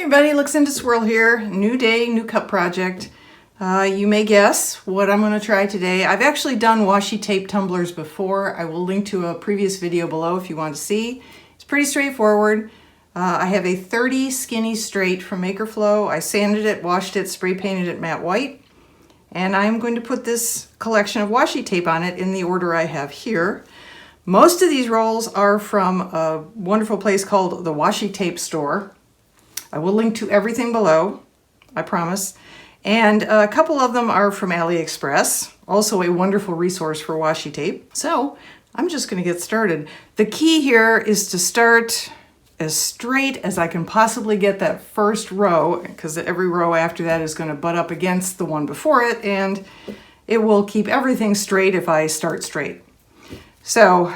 everybody, Luxinda Swirl here. New day, new cup project. You may guess what I'm going to try today. I've actually done washi tape tumblers before. I will link to a previous video below if you want to see. It's pretty straightforward. I have a 30 skinny straight from Makerflow. I sanded it, washed it, spray painted it matte white. And I'm going to put this collection of washi tape on it in the order I have here. Most of these rolls are from a wonderful place called the Washi Tape Store. I will link to everything below, I promise. And a couple of them are from AliExpress, also a wonderful resource for washi tape. So I'm just going to get started. The key here is to start as straight as I can possibly get that first row, because every row after that is going to butt up against the one before it, and it will keep everything straight if I start straight. So,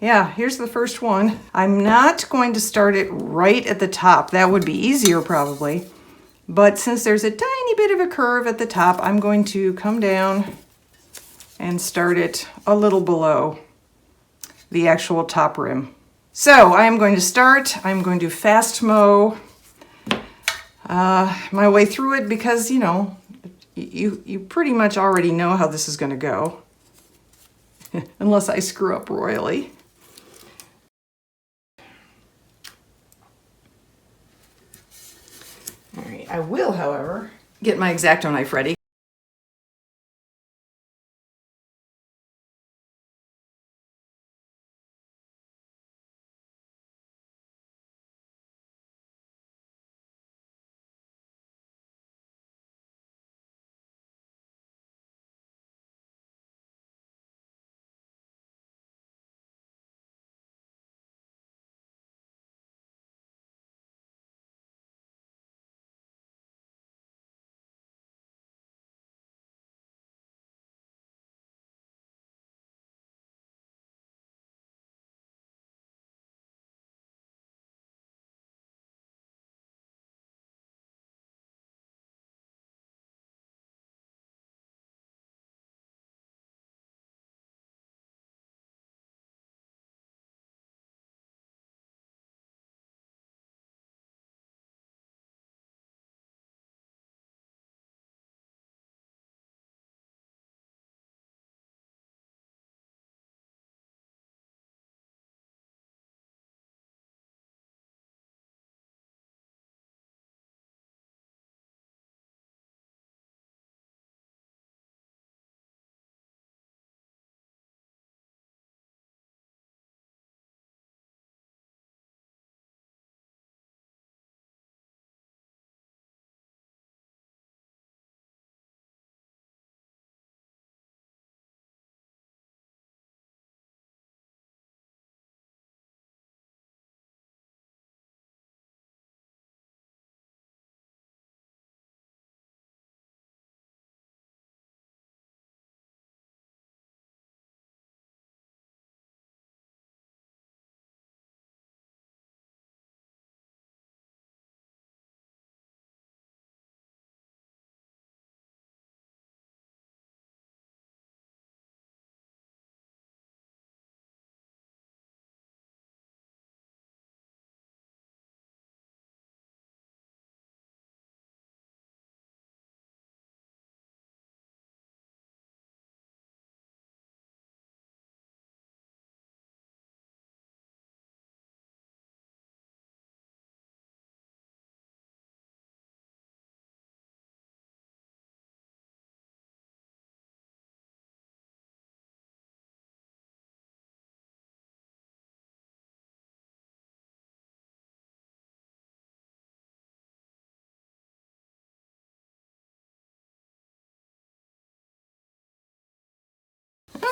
yeah, here's the first one. I'm not going to start it right at the top. That would be easier probably. But since there's a tiny bit of a curve at the top, I'm going to come down and start it a little below the actual top rim. So I'm going to fast mow my way through it because, you know, you pretty much already know how this is going to go. Unless I screw up royally. All right, I will, however, get my X-Acto knife ready.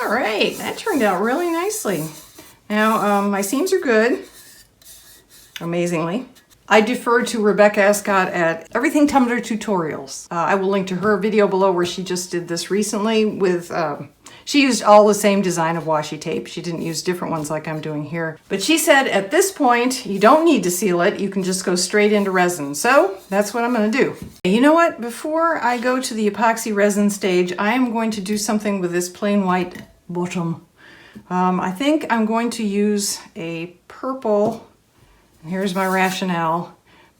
All right, that turned out really nicely. Now, my seams are good, amazingly. I defer to Rebecca Ascott at Everything Tumbler Tutorials. I will link to her video below where she just did this recently with, she used all the same design of washi tape. She didn't use different ones like I'm doing here. But she said at this point, you don't need to seal it. You can just go straight into resin. So that's what I'm gonna do. You know what? Before I go to the epoxy resin stage, I am going to do something with this plain white bottom. I think I'm going to use a purple, here's my rationale,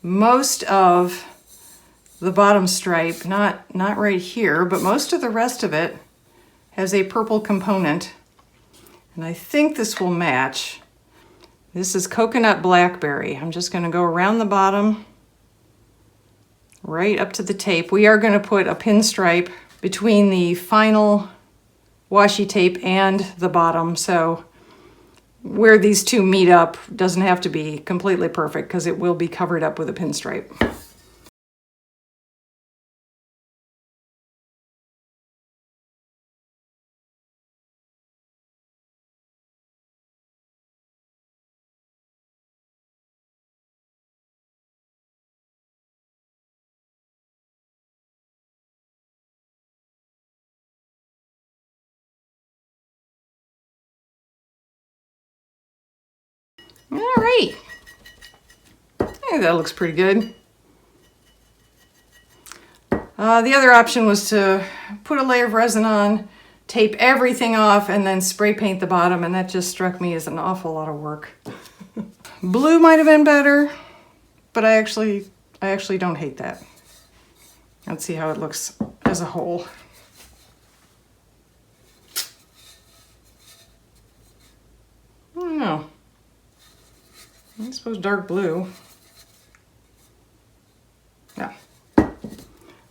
most of the bottom stripe, not right here, but most of the rest of it has a purple component. And I think this will match. This is coconut blackberry. I'm just going to go around the bottom, right up to the tape. We are going to put a pinstripe between the final washi tape and the bottom, so where these two meet up doesn't have to be completely perfect because it will be covered up with a pinstripe. All right. Hey, that looks pretty good. The other option was to put a layer of resin on, tape everything off, and then spray paint the bottom, and that just struck me as an awful lot of work. Blue might have been better, but I actually don't hate that. Let's see how it looks as a whole. I don't know. I suppose dark blue. Yeah.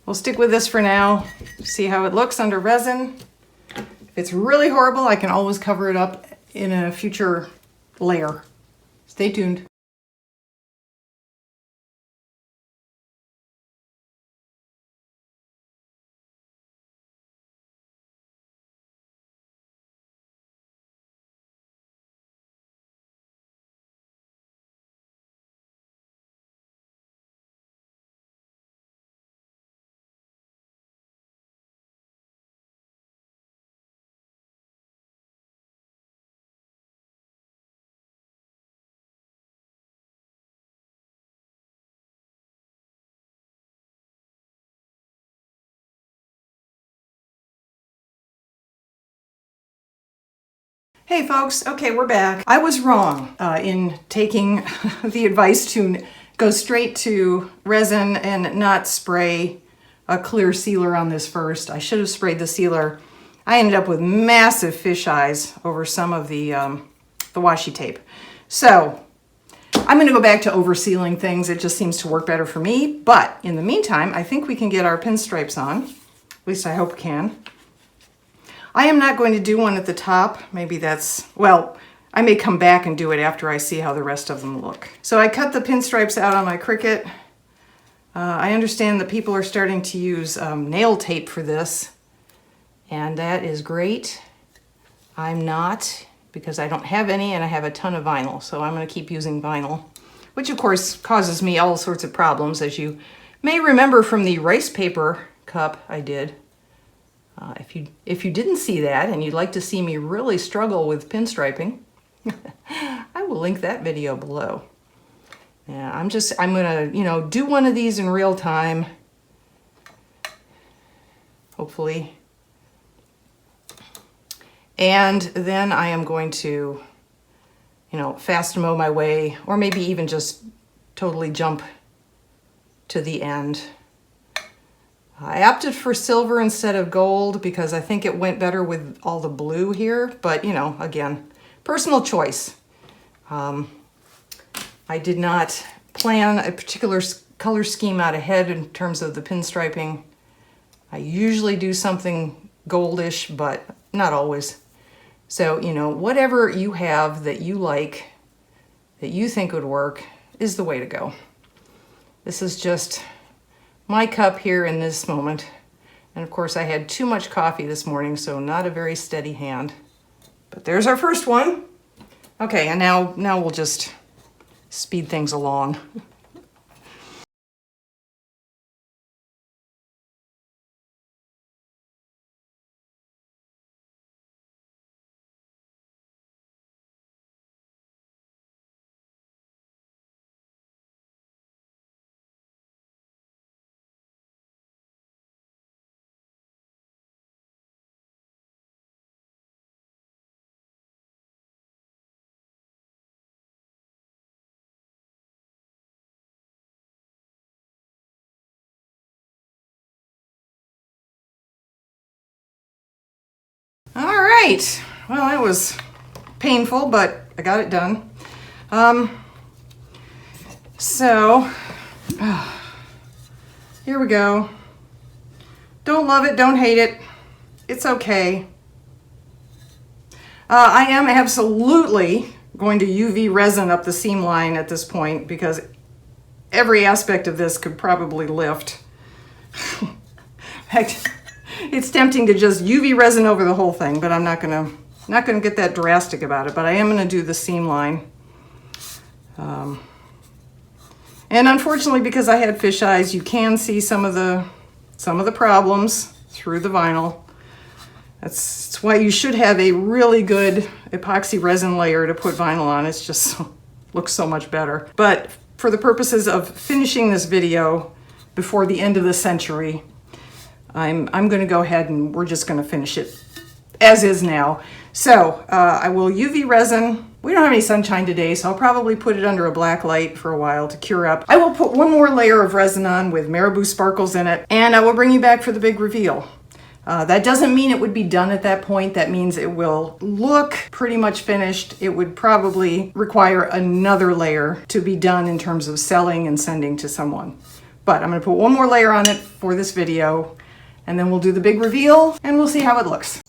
We'll stick with this for now, see how it looks under resin. If it's really horrible, I can always cover it up in a future layer. Stay tuned. Hey folks, okay, we're back. I was wrong in taking the advice to go straight to resin and not spray a clear sealer on this first. I should have sprayed the sealer. I ended up with massive fish eyes over some of the washi tape. So I'm gonna go back to over sealing things. It just seems to work better for me. But in the meantime, I think we can get our pinstripes on. At least I hope we can. I am not going to do one at the top. Maybe that's, well, I may come back and do it after I see how the rest of them look. So I cut the pinstripes out on my Cricut. I understand that people are starting to use nail tape for this, and that is great. I'm not, because I don't have any and I have a ton of vinyl, so I'm going to keep using vinyl, which of course causes me all sorts of problems, as you may remember from the rice paper cup I did. If you didn't see that and you'd like to see me really struggle with pinstriping, I will link that video below. Yeah, I'm gonna, do one of these in real time, hopefully. And then I am going to, fast mow my way, or maybe even just totally jump to the end. I opted for silver instead of gold because I think it went better with all the blue here, but again, personal choice. I did not plan a particular color scheme out ahead in terms of the pinstriping. I usually do something goldish, but not always. So, whatever you have that you like, that you think would work, is the way to go. This is just my cup here in this moment. And of course I had too much coffee this morning, so not a very steady hand. But there's our first one. Okay, and now we'll just speed things along. All right, well, it was painful, but I got it done. Here we go. Don't love it, don't hate it. It's okay. I am absolutely going to UV resin up the seam line at this point because every aspect of this could probably lift. In fact, it's tempting to just UV resin over the whole thing, but I'm not gonna get that drastic about it, but I am gonna do the seam line. And unfortunately, because I had fish eyes, you can see some of the problems through the vinyl. That's why you should have a really good epoxy resin layer to put vinyl on. It's just looks so much better. But for the purposes of finishing this video before the end of the century, I'm going to go ahead and we're just going to finish it as is now. So I will UV resin. We don't have any sunshine today, so I'll probably put it under a black light for a while to cure up. I will put one more layer of resin on with marabou sparkles in it, and I will bring you back for the big reveal. That doesn't mean it would be done at that point. That means it will look pretty much finished. It would probably require another layer to be done in terms of selling and sending to someone. But I'm going to put one more layer on it for this video, and then we'll do the big reveal and we'll see how it looks.